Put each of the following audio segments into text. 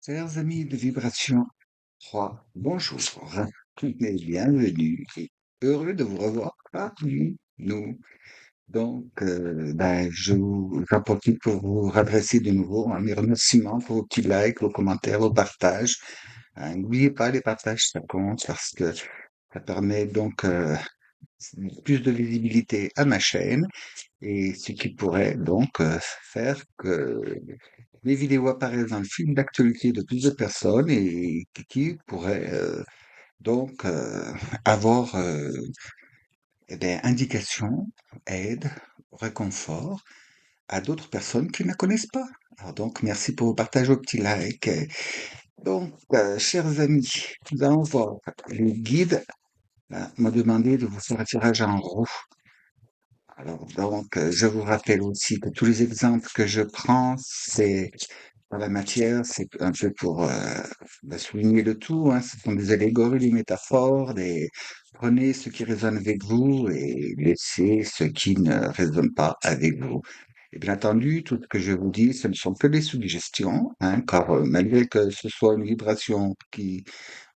Chers amis de Vibration 3, bonjour et bienvenue et heureux de vous revoir parmi nous. Donc, j'en profite pour vous radresser de nouveau mes remerciements pour vos petits likes, vos commentaires, vos partages. N'oubliez pas, les partages, ça compte parce que ça permet donc plus de visibilité à ma chaîne et ce qui pourrait donc faire que les vidéos apparaissent dans le fil d'actualité de plusieurs personnes et qui pourraient donc avoir indication, aide, réconfort à d'autres personnes qui ne connaissent pas. Alors donc, merci pour vos partages, vos petits likes. Donc, chers amis, nous allons voir. Le guide m'a demandé de vous faire un tirage en roue. Alors donc, je vous rappelle aussi que tous les exemples que je prends, c'est dans la matière, c'est un peu pour souligner le tout, hein. Ce sont des allégories, des métaphores, prenez ce qui résonne avec vous et laissez ce qui ne résonne pas avec vous. Et bien entendu, tout ce que je vous dis, ce ne sont que des suggestions, hein, car malgré que ce soit une vibration qui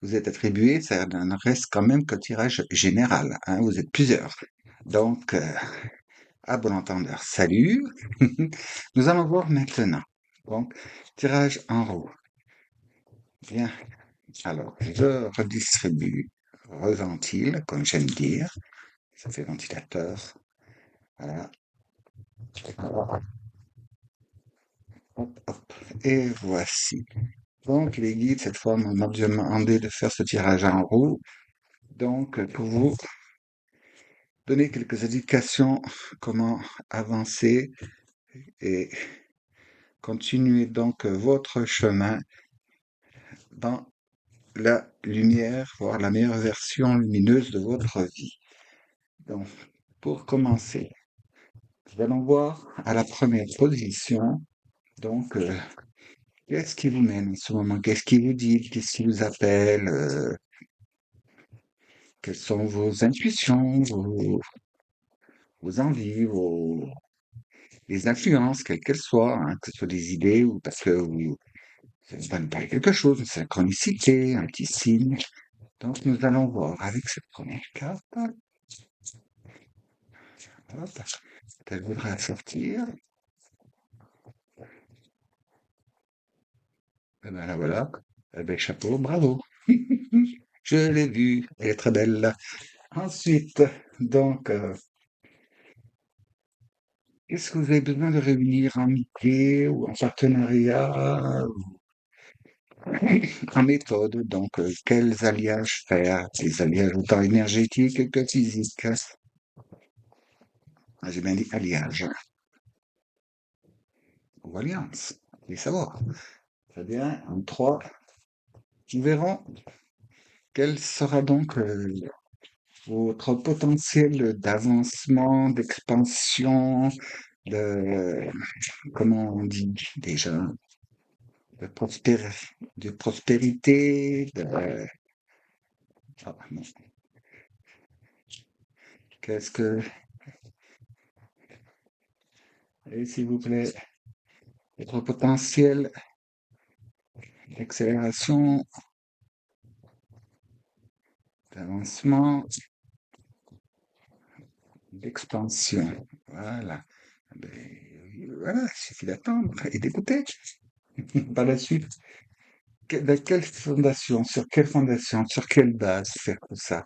vous est attribuée, ça ne reste quand même qu'un tirage général, hein, vous êtes plusieurs. Donc, à bon entendeur, salut. Nous allons voir maintenant. Donc, tirage en roue. Bien. Alors, je redistribue, reventile, comme j'aime dire. Ça fait ventilateur. Voilà. Hop, hop. Et voici. Donc, les guides, cette fois, m'ont demandé de faire ce tirage en roue. Donc, pour vous donner quelques indications, comment avancer et continuer donc votre chemin dans la lumière, voire la meilleure version lumineuse de votre vie. Donc, pour commencer, nous allons voir à la première position, donc, qu'est-ce qui vous mène en ce moment? Qu'est-ce qui vous dit? Qu'est-ce qui vous appelle? Quelles sont vos intuitions, vos envies, les influences, quelles qu'elles soient, hein, que ce soit des idées ou parce que ça vous donne pas quelque chose, une synchronicité, un petit signe. Donc, nous allons voir avec cette première carte. Hop, elle voudra sortir. Eh ben la voilà. Eh ben, chapeau, bravo. Je l'ai vue, elle est très belle. Ensuite, donc, est-ce que vous avez besoin de réunir en amitié ou en partenariat, en méthode? Donc, quels alliages faire? Des alliages autant énergétiques que physiques. Ah, j'ai bien dit alliage ou alliance. Les savoir. Très bien. En trois, nous verrons quel sera donc votre potentiel d'avancement, d'expansion, de, comment on dit déjà, de, de prospérité, ah, non. Qu'est-ce que, et s'il vous plaît, votre potentiel d'accélération, d'avancement, d'expansion. Voilà. Ben, voilà, il suffit d'attendre et d'écouter. Par la suite, de quelle fondation, sur quelle base faire tout ça?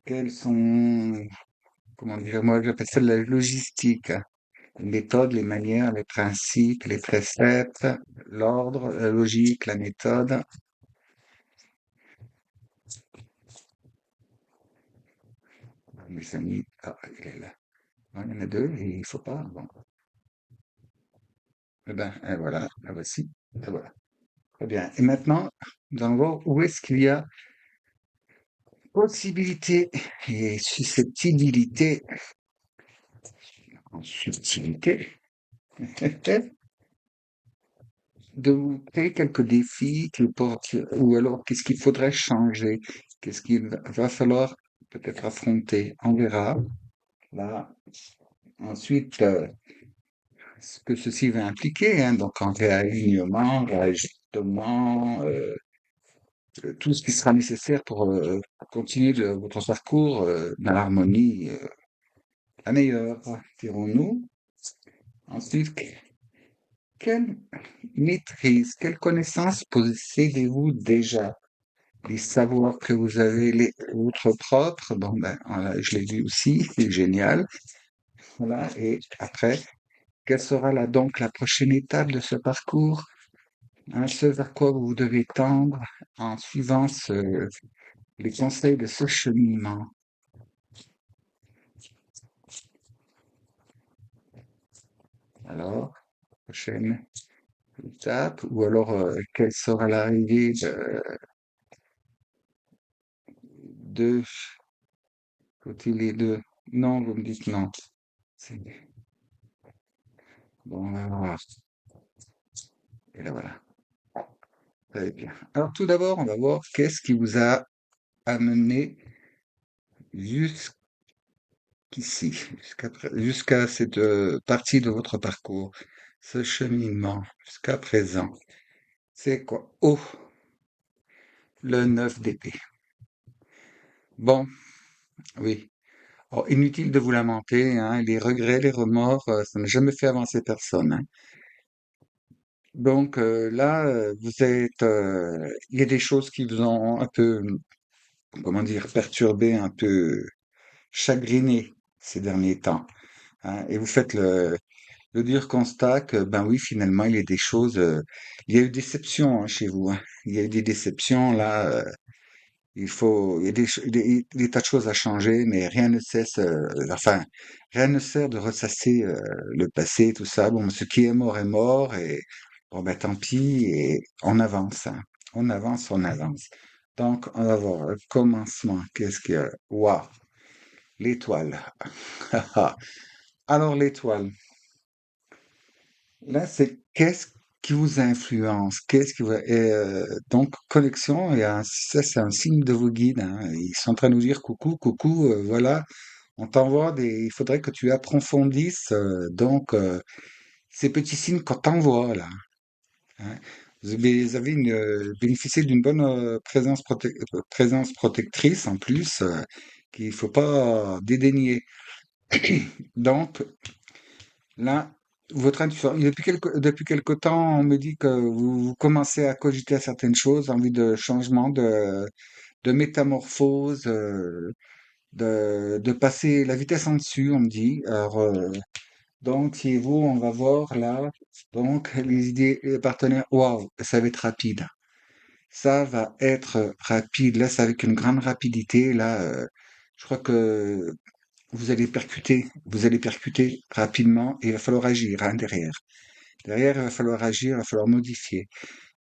Quelles sont, comment dire, moi j'appelle ça la logistique, hein. Les méthodes, les manières, les principes, les préceptes, l'ordre, la logique, la méthode. Mes amis, ah, il est là. Non, il y en a deux et il faut pas. Bon. Eh ben, et voilà, la voici. Et voilà. Très bien. Et maintenant, nous allons voir où est-ce qu'il y a possibilité et susceptibilité, en subtilité, de vous créer quelques défis ou alors qu'est-ce qu'il faudrait changer, qu'est-ce qu'il va falloir peut-être affronter. On verra. Là. Ensuite, ce que ceci va impliquer, hein, donc en réalignement, réajustement, tout ce qui sera nécessaire pour continuer votre parcours dans l'harmonie la meilleure, dirons-nous. Ensuite, quelle maîtrise, quelle connaissance possédez-vous déjà? Les savoirs que vous avez, les vôtres propres, bon ben, voilà, je l'ai vu aussi, c'est génial. Voilà, et après, quelle sera donc la prochaine étape de ce parcours? Hein, ce vers quoi vous devez tendre en suivant les conseils de ce cheminement. Alors, prochaine étape, ou alors quelle sera l'arrivée de côté les deux? Non, vous me dites non. C'est bon, on va voir. Et là voilà. Très bien. Alors tout d'abord, on va voir qu'est-ce qui vous a amené jusqu'ici, jusqu'à cette partie de votre parcours, ce cheminement jusqu'à présent. C'est quoi? Oh, le 9 d'épée. Bon, oui. Oh, inutile de vous lamenter, hein, les regrets, les remords, ça n'a jamais fait avancer personne, hein. Donc là, il y a des choses qui vous ont un peu, comment dire, perturbé, un peu chagriné ces derniers temps, hein, et vous faites le dur constat que, ben oui, finalement, il y a des choses, il y a eu déception hein, chez vous, hein. Il y a eu des déceptions là. Il y a des tas de choses à changer, mais rien ne cesse, enfin, rien ne sert de ressasser le passé, tout ça. Bon, ce qui est mort est mort, et bon, ben tant pis, et on avance, hein. On avance, on avance. Donc, on va voir le commencement. Qu'est-ce que... Waouh, l'étoile. Alors, l'étoile. Là, c'est qu'est-ce qui vous influence? Qu'est-ce qui vous... donc, connexion, ça, c'est un signe de vos guides, hein. Ils sont en train de nous dire coucou, coucou, voilà, on t'envoie des... Il faudrait que tu approfondisses, ces petits signes qu'on t'envoie, là, hein. Vous avez bénéficié d'une bonne présence protectrice, en plus, qu'il faut pas dédaigner. Donc, là, votre intuition, depuis quelque temps, on me dit que vous commencez à cogiter à certaines choses, envie de changement, de métamorphose, de passer la vitesse en dessus, on me dit. Alors, donc, si vous, on va voir là, donc, les idées, les partenaires, waouh, ça va être rapide. Ça va être rapide. Là, c'est avec une grande rapidité. Là, je crois que vous allez percuter rapidement et il va falloir agir hein, derrière. Derrière, il va falloir agir, il va falloir modifier.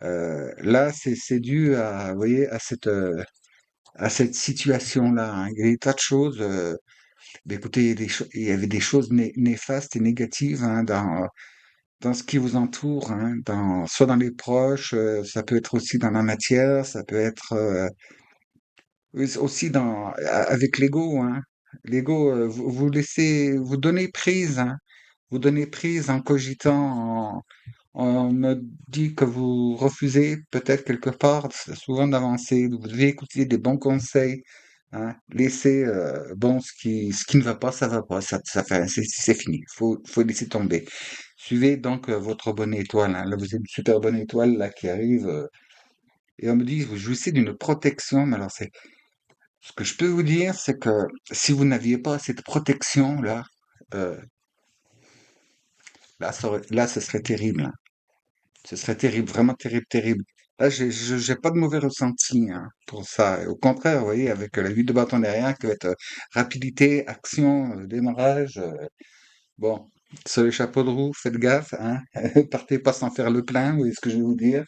Là, c'est dû à, vous voyez, à cette situation-là, hein. Il y a des tas de choses. Écoutez, il y avait des choses néfastes et négatives hein, dans ce qui vous entoure, hein, soit dans les proches, ça peut être aussi dans la matière, ça peut être oui, aussi avec l'ego, hein. L'ego, vous laissez, vous donnez prise, hein. Vous donnez prise en cogitant, on me dit que vous refusez peut-être quelque part souvent d'avancer, vous devez écouter des bons conseils, hein. Laissez, bon, ce qui ne va pas, ça va pas, c'est fini, faut laisser tomber. Suivez donc votre bonne étoile, hein. Là, vous avez une super bonne étoile là qui arrive, et on me dit, vous jouissez d'une protection, mais alors ce que je peux vous dire, c'est que si vous n'aviez pas cette protection-là, euh, là, ce serait terrible, hein. Ce serait terrible, vraiment terrible, terrible. Là, j'ai pas de mauvais ressenti hein, pour ça. Au contraire, vous voyez, avec la vue de bâton derrière, qui va être rapidité, action, démarrage. Bon, sur les chapeaux de roue, faites gaffe, hein. Partez pas sans faire le plein, vous voyez ce que je vais vous dire.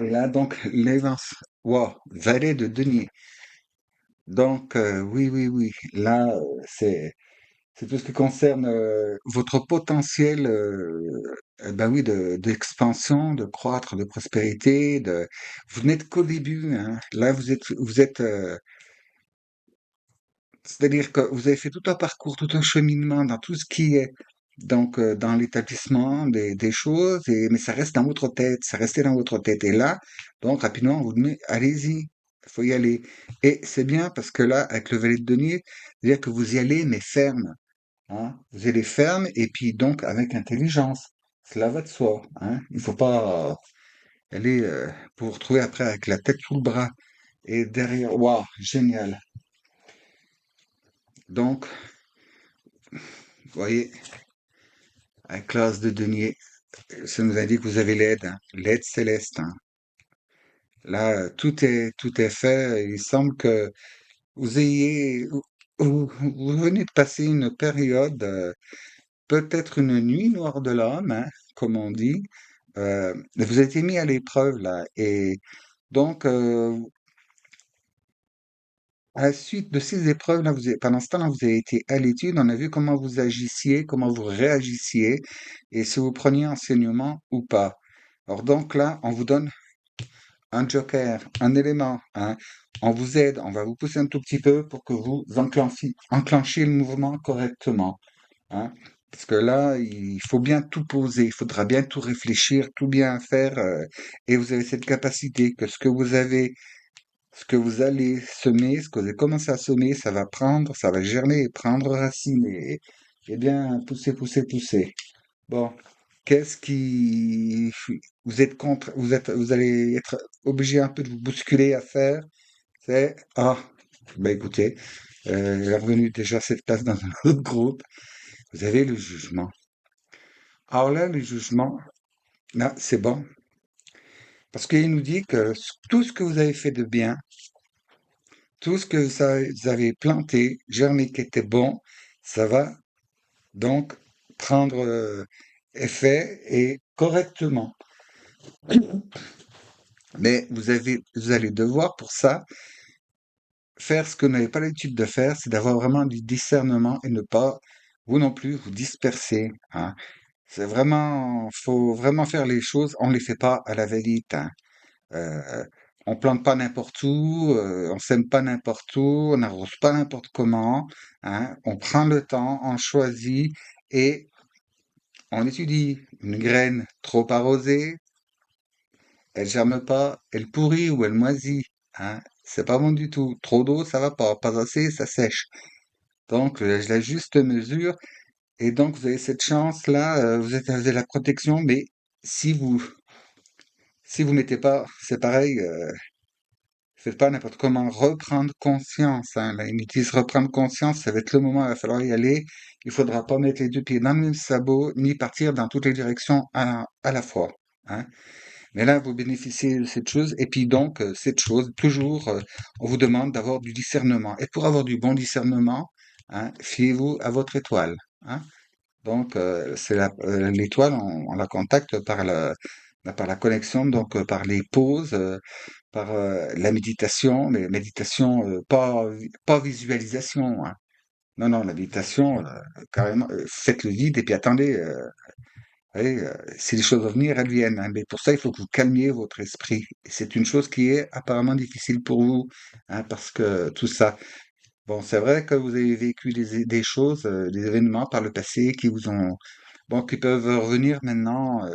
Et là, donc, l'évance. Wow, valet de denier. Donc, oui, oui, oui. Là, c'est tout ce qui concerne votre potentiel, ben oui, d'expansion, de croître, de prospérité. Vous n'êtes qu'au début, hein. Là, vous êtes, c'est-à-dire que vous avez fait tout un parcours, tout un cheminement dans tout ce qui est. donc dans l'établissement des choses, mais ça reste dans votre tête, ça restait dans votre tête. Et là, donc rapidement, on vous dit, allez-y, il faut y aller. Et c'est bien parce que là, avec le valet de denier, c'est-à-dire que vous y allez, mais ferme. Hein. Vous allez ferme et puis donc avec intelligence. Cela va de soi. Hein. Il faut pas aller pour vous retrouver après avec la tête sous le bras. Et derrière, waouh, génial. Donc, vous voyez, avec l'as de denier, ça nous indique que vous avez l'aide, hein, l'aide céleste. Hein. Là, tout est fait. Il semble que vous ayez, vous venez de passer une période, peut-être une nuit noire de l'âme, hein, comme on dit. Vous avez été mis à l'épreuve là, et donc à la suite de ces épreuves là, pendant ce temps-là, vous avez été à l'étude. On a vu comment vous agissiez, comment vous réagissiez, et si vous preniez enseignement ou pas. Alors donc là, on vous donne un joker, un élément, hein. On vous aide, on va vous pousser un tout petit peu pour que vous enclenchiez le mouvement correctement, hein. Parce que là, il faut bien tout poser, il faudra bien tout réfléchir, tout bien faire, et vous avez cette capacité que ce que vous allez semer, ce que vous allez commencer à semer, ça va prendre, ça va germer et prendre racine et bien pousser, pousser, pousser. Bon, qu'est-ce qui vous allez être obligé un peu de vous bousculer à faire, c'est bah écoutez, il est revenu déjà cette place dans un autre groupe. Vous avez le jugement. Alors là, le jugement, là, c'est bon, parce qu'il nous dit que tout ce que vous avez fait de bien, tout ce que vous avez planté, germé qui était bon, ça va donc prendre effet et correctement. Mais vous allez devoir pour ça faire ce que vous n'avez pas l'habitude de faire, c'est d'avoir vraiment du discernement et ne pas, vous non plus, vous disperser. Hein. C'est vraiment, faut vraiment faire les choses, on les fait pas à la va-vite. Hein. Euh, on plante pas n'importe où, on sème pas n'importe où, on n'arrose pas n'importe comment. Hein. On prend le temps, on choisit et on étudie. Une graine trop arrosée, elle germe pas, elle pourrit ou elle moisit. Hein. C'est pas bon du tout. Trop d'eau, ça va pas. Pas assez, ça sèche. Donc, la juste mesure. Et donc, vous avez cette chance-là, vous avez la protection, mais si vous, si vous mettez pas, c'est pareil, faites pas n'importe comment reprendre conscience. Hein. Là, ils disent reprendre conscience, ça va être le moment, il va falloir y aller. Il faudra pas mettre les deux pieds dans le même sabot, ni partir dans toutes les directions à la fois. Hein. Mais là, vous bénéficiez de cette chose, et puis donc, cette chose, toujours, on vous demande d'avoir du discernement. Et pour avoir du bon discernement, hein, fiez-vous à votre étoile. Hein. Donc, c'est l'étoile, on la contacte par la connexion, donc par les pauses, par la méditation, mais méditation, pas visualisation. Hein. Non, non, la méditation, carrément, faites le vide et puis attendez. Oui, si les choses à venir, elles viennent, hein, mais pour ça, il faut que vous calmiez votre esprit. Et c'est une chose qui est apparemment difficile pour vous, hein, parce que tout ça. Bon, c'est vrai que vous avez vécu des choses, des événements par le passé qui vous ont, bon, qui peuvent revenir maintenant,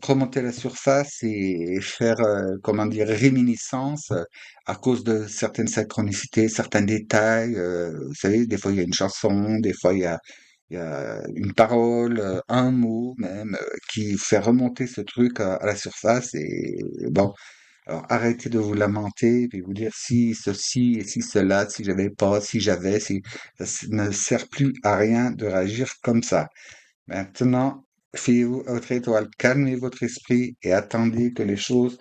remonter à la surface et faire, comment dire, réminiscence à cause de certaines synchronicités, certains détails. Vous savez, des fois il y a une chanson, des fois il y a une parole, un mot même, qui fait remonter ce truc à la surface. Et bon, alors arrêtez de vous lamenter, puis vous dire si ceci et si cela, si j'avais pas, si j'avais, si ne sert plus à rien de réagir comme ça. Maintenant, fiez-vous à votre étoile, calmez votre esprit et attendez que les choses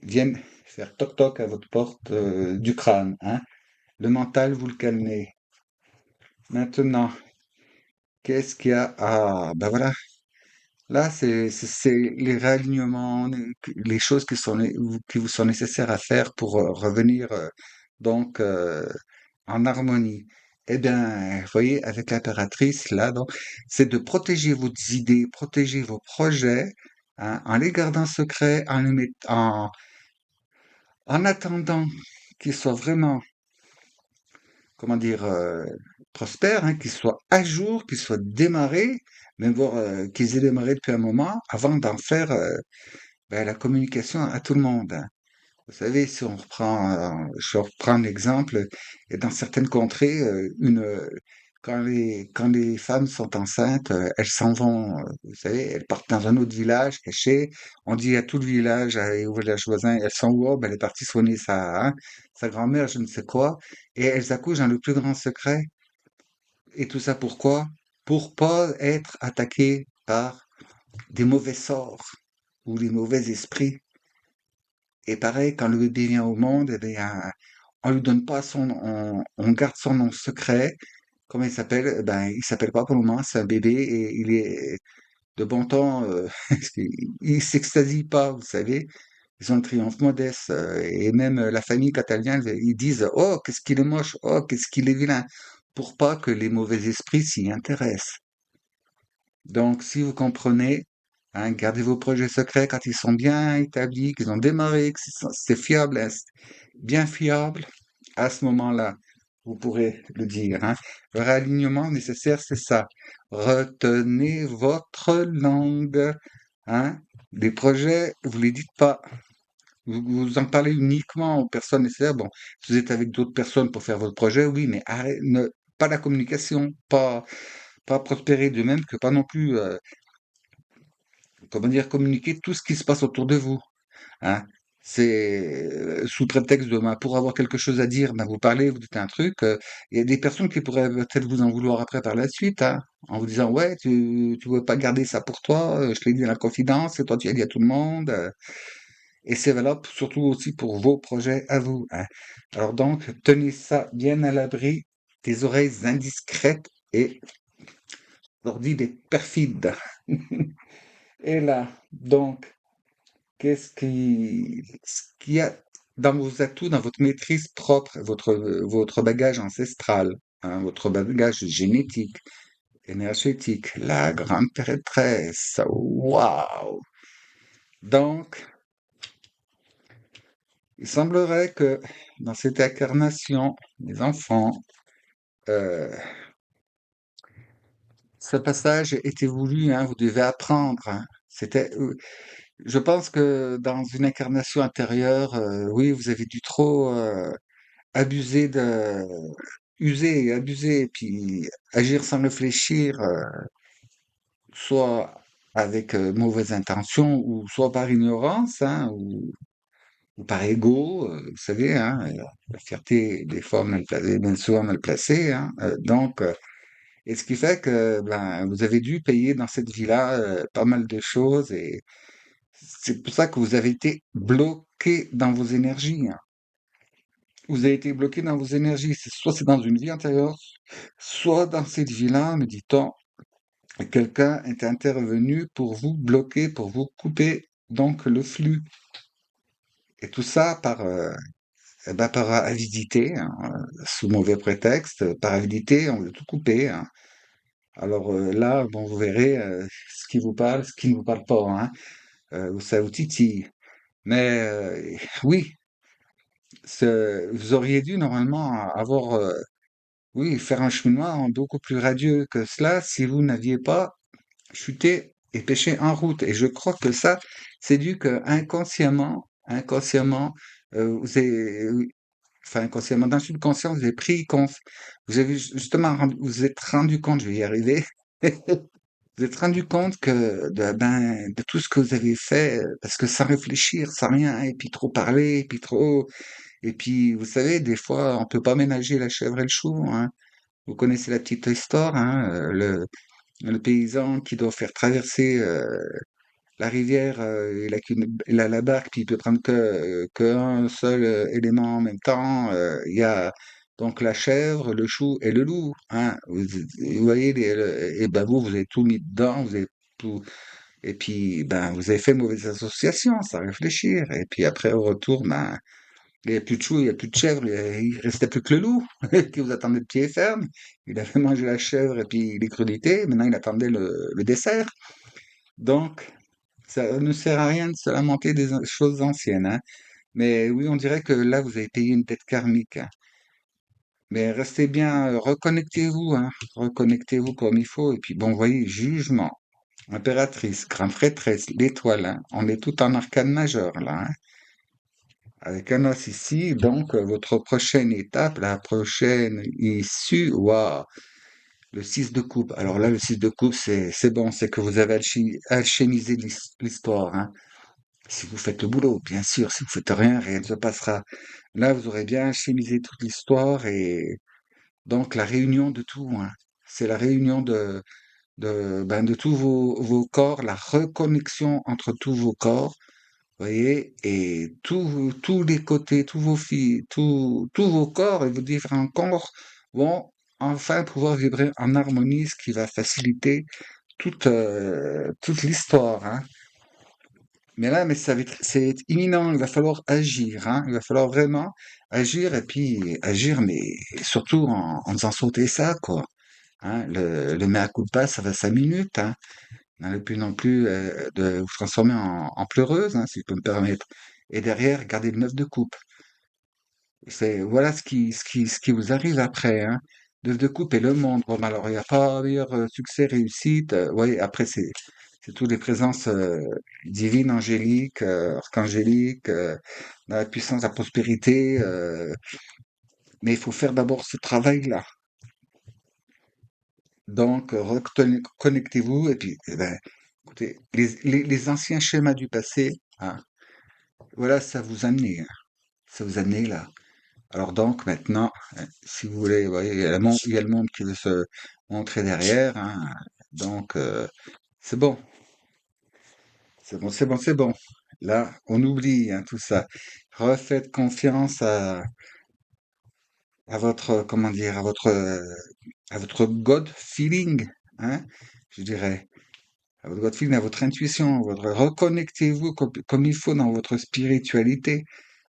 viennent faire toc-toc à votre porte du crâne. Hein. Le mental, vous le calmez. Maintenant, qu'est-ce qu'il y a? Ah, ben voilà. Là, c'est les réalignements, les choses qui vous sont nécessaires à faire pour revenir donc en harmonie. Eh bien, vous voyez, avec l'impératrice, là, donc, c'est de protéger vos idées, protéger vos projets, hein, en les gardant secrets, en attendant qu'ils soient vraiment, comment dire, prospères, hein, qu'ils soient à jour, qu'ils soient démarrés, même voir qu'ils aient démarré depuis un moment, avant d'en faire la communication à tout le monde, hein. Vous savez, si on reprend, je reprends un exemple, et dans certaines contrées, quand les femmes sont enceintes, elles s'en vont, vous savez, elles partent dans un autre village caché. On dit à tout le village et aux villages voisins, elles sont où? Oh, ben, elle est partie soigner sa grand-mère, je ne sais quoi, et elles accouchent dans le plus grand secret. Et tout ça pourquoi? Pour pas être attaquées par des mauvais sorts ou des mauvais esprits. Et pareil, quand le bébé vient au monde, eh bien, on lui donne pas on garde son nom secret. Comment il s'appelle? Eh ben, il s'appelle pas pour le moment, c'est un bébé et il est de bon temps, il s'extasie pas, vous savez. Ils ont le triomphe modeste, et même la famille, quand elle vient, ils disent, oh, qu'est-ce qu'il est moche, oh, qu'est-ce qu'il est vilain, pour pas que les mauvais esprits s'y intéressent. Donc, si vous comprenez, hein, gardez vos projets secrets quand ils sont bien établis, qu'ils ont démarré, que c'est fiable, hein, c'est bien fiable. À ce moment-là, vous pourrez le dire, hein. Le réalignement nécessaire, c'est ça. Retenez votre langue, hein. Les projets, vous les dites pas. Vous en parlez uniquement aux personnes nécessaires. Bon, si vous êtes avec d'autres personnes pour faire votre projet, oui, mais pas la communication, pas prospérer de même que pas non plus comment dire, communiquer tout ce qui se passe autour de vous, hein. C'est sous prétexte de, ben, pour avoir quelque chose à dire, ben, vous parlez, vous dites un truc. Il y a des personnes qui pourraient peut-être vous en vouloir après par la suite, hein, en vous disant, ouais, tu veux pas garder ça pour toi, je te l'ai dit dans la confidence, et toi tu as dit à tout le monde. Et c'est valable surtout aussi pour vos projets à vous, hein. Alors donc, tenez ça bien à l'abri des oreilles indiscrètes et sordides et perfides. Et là, donc, ce qu'il y a dans vos atouts, dans votre maîtrise propre, votre bagage ancestral, hein, votre bagage génétique, énergétique, la grande prêtresse, waouh! Donc, il semblerait que dans cette incarnation, les enfants, euh, ce passage était voulu, hein, vous devez apprendre, hein. Je pense que dans une incarnation intérieure, oui, vous avez dû trop abuser de user et abuser et puis agir sans réfléchir, soit avec, mauvaise intention ou soit par ignorance, hein, ou par ego, vous savez, hein, la fierté des fois bien souvent mal placée, hein, et ce qui fait que, ben, vous avez dû payer dans cette vie-là, pas mal de choses et c'est pour ça que vous avez été bloqué dans vos énergies, hein. Vous avez été bloqué dans vos énergies. Soit c'est dans une vie antérieure, soit dans cette vie-là, me dit-on, quelqu'un est intervenu pour vous bloquer, pour vous couper donc le flux. Et tout ça par avidité, hein, sous mauvais prétexte. Par avidité, on veut tout couper, hein. Alors là, bon, vous verrez ce qui vous parle, ce qui ne vous parle pas, hein. Ça vous titille. Mais oui, vous auriez dû normalement avoir oui, faire un cheminement beaucoup plus radieux que cela si vous n'aviez pas chuté et péché en route. Et je crois que ça, c'est dû que inconsciemment, vous avez, oui, enfin inconsciemment, dans le subconscient, vous avez vous avez justement vous êtes rendu compte, je vais y arriver, vous êtes rendu compte que de tout ce que vous avez fait, parce que sans réfléchir, sans rien, et puis trop parler, et puis trop, et puis vous savez, des fois, on peut pas ménager la chèvre et le chou, hein. Vous connaissez la petite histoire, hein, le paysan qui doit faire traverser la rivière, il a la barque, puis il peut prendre qu'un seul élément en même temps. Il y a donc la chèvre, le chou et le loup, hein. Vous voyez, et ben vous avez tout mis dedans, vous avez tout, et puis ben vous avez fait mauvaise association sans réfléchir. Et puis après au retour, ben il n'y a plus de chou, il n'y a plus de chèvre, il restait plus que le loup, qui vous attendait de pied ferme. Il avait mangé la chèvre et puis les crudités, maintenant il attendait le dessert. Donc, ça ne sert à rien de se lamenter des choses anciennes, hein. Mais oui, on dirait que là, vous avez payé une dette karmique, hein. Mais restez bien, reconnectez-vous, hein, reconnectez-vous comme il faut. Et puis bon, voyez, jugement, impératrice, grande prêtresse, l'étoile, hein, on est tout en arcane majeur là, hein, avec un os ici. Donc, votre prochaine étape, la prochaine issue, waouh, le 6 de coupe. Alors là, le 6 de coupe, c'est bon, c'est que vous avez alchimisé l'histoire, hein. Si vous faites le boulot, bien sûr, si vous faites rien, rien ne se passera. Là, vous aurez bien alchimisé toute l'histoire et donc la réunion de tout, hein. C'est la réunion de tous vos corps, la reconnexion entre tous vos corps, voyez, et tous les côtés, tous vos corps et vos différents corps vont enfin pouvoir vibrer en harmonie, ce qui va faciliter toute l'histoire, hein. Mais là, mais c'est imminent, il va falloir agir, hein. Il va falloir vraiment agir et puis agir, mais surtout en faisant sauter ça, quoi. Hein. Le mea culpa, ça va 5 minutes, hein. N'allez plus non plus de vous transformer en pleureuse, hein, si je peux me permettre. Et derrière, gardez le 9 de coupe. Voilà ce qui vous arrive après, hein. 9 de coupe et le monde. Bon, ben alors, il n'y a pas meilleur succès, réussite. Oui, après, c'est toutes les présences divines, angéliques, archangéliques, dans la puissance, la prospérité. Mais il faut faire d'abord ce travail-là. Donc, connectez-vous et puis, eh ben, écoutez, les anciens schémas du passé, hein, voilà, ça vous amenait, hein, ça vous amenait là. Alors donc, maintenant, si vous voulez, vous voyez, il y a le monde qui veut se montrer derrière, hein, donc, c'est bon, c'est bon, c'est bon, c'est bon. Là, on oublie hein, tout ça. Refaites confiance à votre, comment dire, à votre God feeling, hein, je dirais. À votre feeling, à votre intuition, reconnectez-vous comme il faut dans votre spiritualité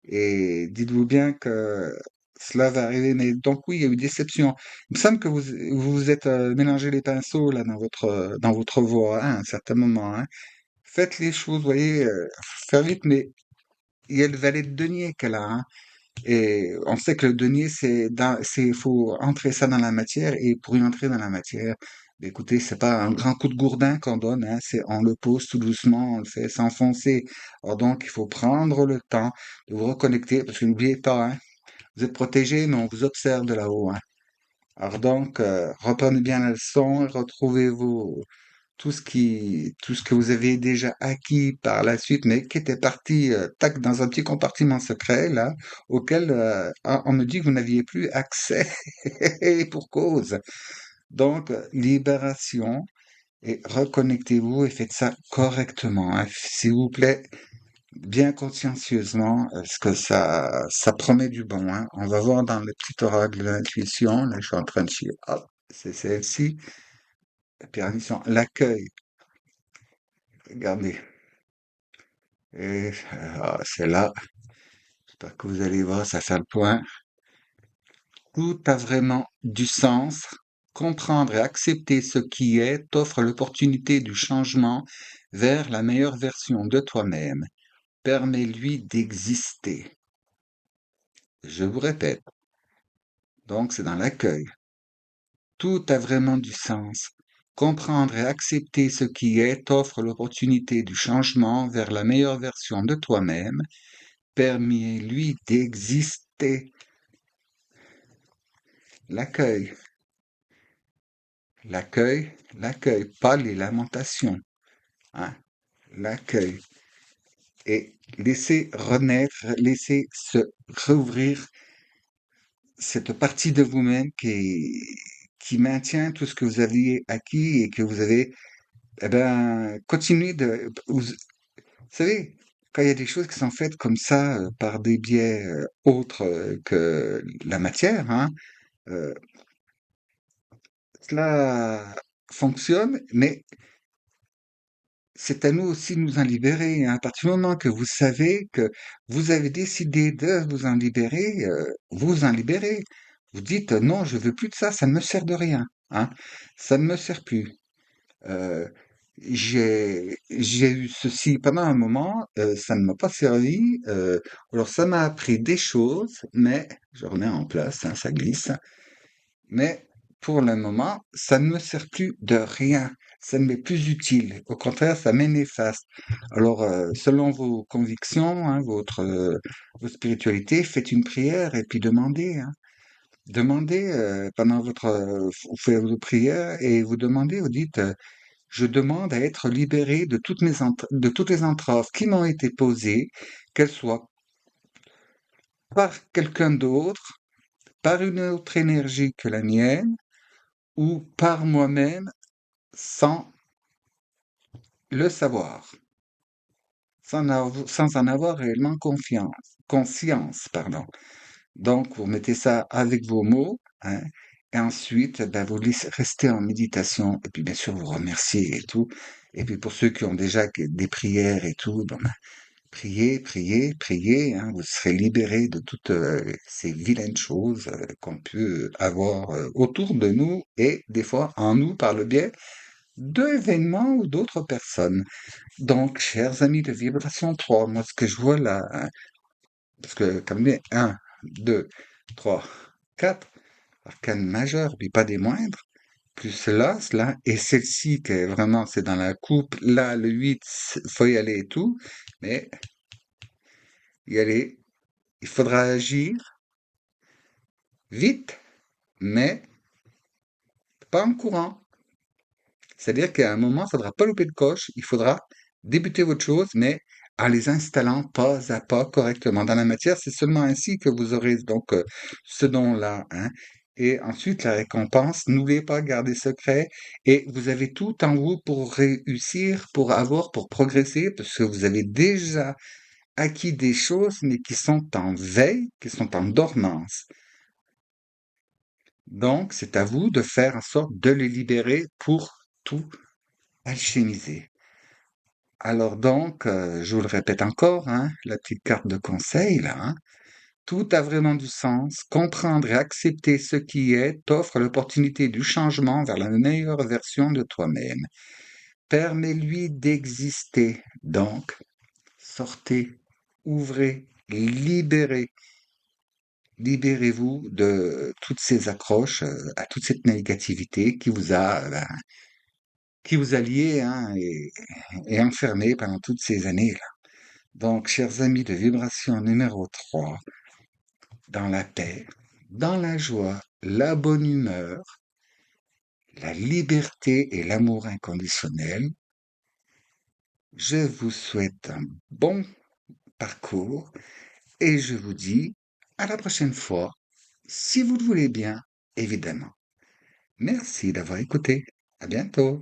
et dites-vous bien que cela va arriver. Mais donc oui, il y a eu déception. Il me semble que vous vous êtes mélangé les pinceaux là dans votre voix hein, à un certain moment. Hein. Faites les choses, vous voyez, faire vite, mais il y a le valet de denier qu'elle a. Hein. Et on sait que le denier, faut entrer ça dans la matière, et pour y entrer dans la matière, bah, écoutez, c'est pas un grand coup de gourdin qu'on donne, hein, on le pose tout doucement, on le fait s'enfoncer. Alors donc, il faut prendre le temps de vous reconnecter, parce que n'oubliez pas, hein, vous êtes protégé, mais on vous observe de là-haut, hein. Alors donc, reprenez bien la leçon, retrouvez-vous tout ce que vous avez déjà acquis par la suite, mais qui était parti, tac, dans un petit compartiment secret, là, auquel on me dit que vous n'aviez plus accès, et pour cause. Donc, libération, et reconnectez-vous et faites ça correctement, hein. S'il vous plaît, bien consciencieusement, parce que ça promet du bon, hein. On va voir dans le petit oracle de l'intuition, là, je suis en train de chier. Hop, c'est celle-ci, permission, l'accueil. Regardez. Et c'est là, j'espère que vous allez voir, ça fait le point. Tout a vraiment du sens. Comprendre et accepter ce qui est t'offre l'opportunité du changement vers la meilleure version de toi-même. Permets-lui d'exister. Je vous répète, donc c'est dans l'accueil. Tout a vraiment du sens. Comprendre et accepter ce qui est t'offre l'opportunité du changement vers la meilleure version de toi-même. Permets-lui d'exister. L'accueil, l'accueil, pas les lamentations, hein, l'accueil. Et laissez renaître, laissez se rouvrir cette partie de vous-même qui maintient tout ce que vous aviez acquis et que vous avez, eh ben, continuez vous savez, quand il y a des choses qui sont faites comme ça, par des biais autres que la matière, hein, euh, cela fonctionne, mais c'est à nous aussi de nous en libérer, hein. À partir du moment que vous savez que vous avez décidé de vous en libérer, vous en libérez. Vous dites: «Non, je veux plus de ça, ça ne me sert de rien, hein. Ça ne me sert plus». Heu, J'ai eu ceci pendant un moment, ça ne m'a pas servi. Alors ça m'a appris des choses, mais je remets en place, hein, ça glisse. Mais pour le moment, ça ne me sert plus de rien. Ça ne m'est plus utile. Au contraire, ça m'est néfaste. Alors, selon vos convictions, hein, votre spiritualité, faites une prière et puis demandez, hein. Demandez pendant vous faites vos prières et vous demandez, vous dites, je demande à être libéré de de toutes les entraves qui m'ont été posées, qu'elles soient par quelqu'un d'autre, par une autre énergie que la mienne, ou par moi-même sans le savoir, sans en avoir réellement conscience, pardon. Donc, vous mettez ça avec vos mots, hein, et ensuite, ben, restez en méditation, et puis bien sûr, vous remerciez et tout. Et puis pour ceux qui ont déjà des prières et tout, bon, ben, priez, priez, priez, hein, vous serez libérés de toutes ces vilaines choses qu'on peut avoir autour de nous et des fois en nous par le biais d'événements ou d'autres personnes. Donc, chers amis de Vibration 3, moi ce que je vois là, hein, parce que comme dit, 1, 2, 3, 4, arcanes majeures, puis pas des moindres, plus cela, et celle-ci qui est vraiment, c'est dans la coupe, là, le 8, faut y aller et tout, mais y aller, il faudra agir vite, mais pas en courant. C'est-à-dire qu'à un moment, il ne faudra pas louper de coche, il faudra débuter votre chose, mais en les installant pas à pas correctement dans la matière. C'est seulement ainsi que vous aurez donc ce don-là, hein. Et ensuite, la récompense, n'oubliez pas, garder secret. Et vous avez tout en vous pour réussir, pour avoir, pour progresser, parce que vous avez déjà acquis des choses, mais qui sont en veille, qui sont en dormance. Donc, c'est à vous de faire en sorte de les libérer pour tout alchimiser. Alors donc, je vous le répète encore, hein, la petite carte de conseil là, hein, tout a vraiment du sens. Comprendre et accepter ce qui est t'offre l'opportunité du changement vers la meilleure version de toi-même. Permets-lui d'exister. Donc, sortez, ouvrez, libérez. Libérez-vous de toutes ces accroches, à toute cette négativité qui vous a lié, hein, et enfermé pendant toutes ces années-là. Donc, chers amis de vibration numéro 3, dans la paix, dans la joie, la bonne humeur, la liberté et l'amour inconditionnel, je vous souhaite un bon parcours et je vous dis à la prochaine fois, si vous le voulez bien, évidemment. Merci d'avoir écouté. À bientôt.